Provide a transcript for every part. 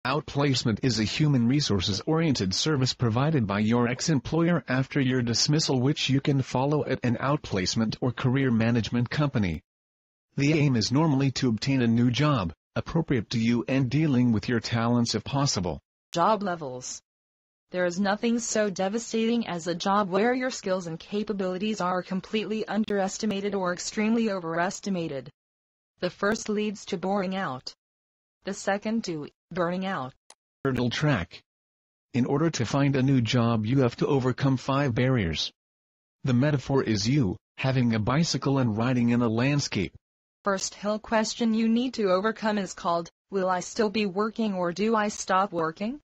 Outplacement is a human resources-oriented service provided by your ex-employer after your dismissal, which you can follow at an outplacement or career management company. The aim is normally to obtain a new job, appropriate to you and dealing with your talents if possible. Job levels. There is nothing so devastating as a job where your skills and capabilities are completely underestimated or extremely overestimated. The first leads to boring out. The second to burning out. Hurdle track. In order to find a new job, you have to overcome 5 barriers. The metaphor is you, having a bicycle and riding in a landscape. First hill question you need to overcome is called, will I still be working or do I stop working?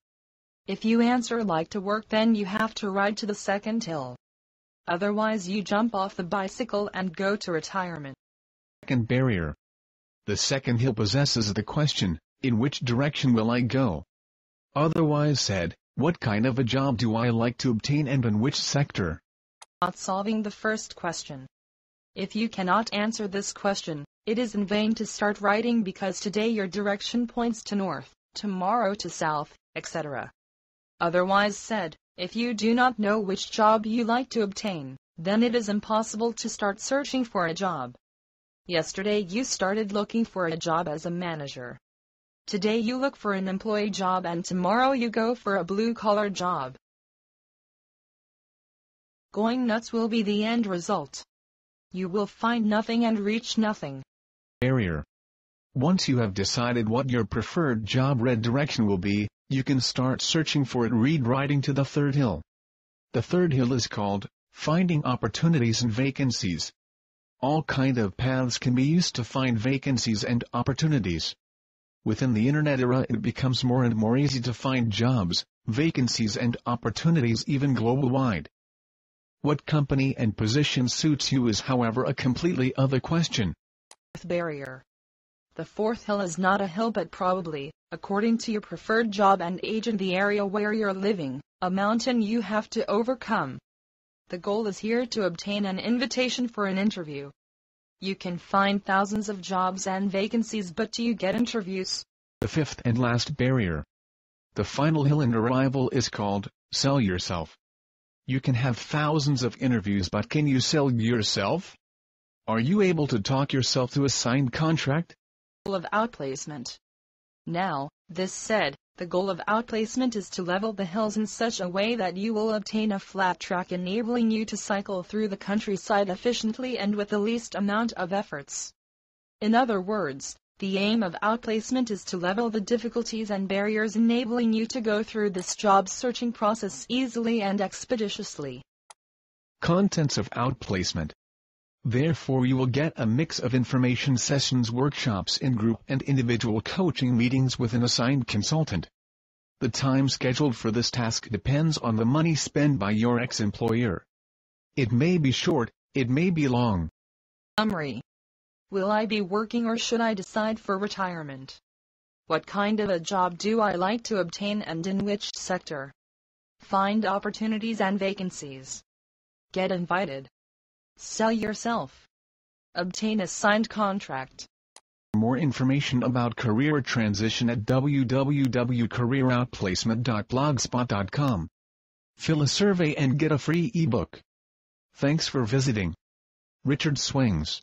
If you answer like to work, then you have to ride to the second hill. Otherwise you jump off the bicycle and go to retirement. Second barrier. The second hill possesses the question, in which direction will I go? Otherwise said, what kind of a job do I like to obtain and in which sector? Not solving the first question. If you cannot answer this question, it is in vain to start writing, because today your direction points to north, tomorrow to south, etc. Otherwise said, if you do not know which job you like to obtain, then it is impossible to start searching for a job. Yesterday you started looking for a job as a manager. Today you look for an employee job and tomorrow you go for a blue-collar job. Going nuts will be the end result. You will find nothing and reach nothing. Barrier. Once you have decided what your preferred job red direction will be, you can start searching for it, riding to the third hill. The third hill is called finding opportunities and vacancies. All kind of paths can be used to find vacancies and opportunities. Within the internet era, it becomes more and more easy to find jobs, vacancies and opportunities even global-wide. What company and position suits you is, however, a completely other question. Fourth barrier. The fourth hill is not a hill but probably, according to your preferred job and age and the area where you're living, a mountain you have to overcome. The goal is here to obtain an invitation for an interview. You can find thousands of jobs and vacancies, but do you get interviews? The fifth and last barrier. The final hill and arrival is called sell yourself. You can have thousands of interviews, but can you sell yourself? Are you able to talk yourself to a signed contract? Goal of outplacement. Now, this said, the goal of outplacement is to level the hills in such a way that you will obtain a flat track, enabling you to cycle through the countryside efficiently and with the least amount of efforts. In other words, the aim of outplacement is to level the difficulties and barriers, enabling you to go through this job searching process easily and expeditiously. Contents of outplacement. Therefore, you will get a mix of information sessions, workshops, in group and individual coaching meetings with an assigned consultant. The time scheduled for this task depends on the money spent by your ex-employer. It may be short, it may be long. Summary. Will I be working or should I decide for retirement? What kind of a job do I like to obtain and in which sector? Find opportunities and vacancies. Get invited. Sell yourself. Obtain a signed contract. For more information about career transition at www.careeroutplacement.blogspot.com. Fill a survey and get a free ebook. Thanks for visiting. Richard Swings.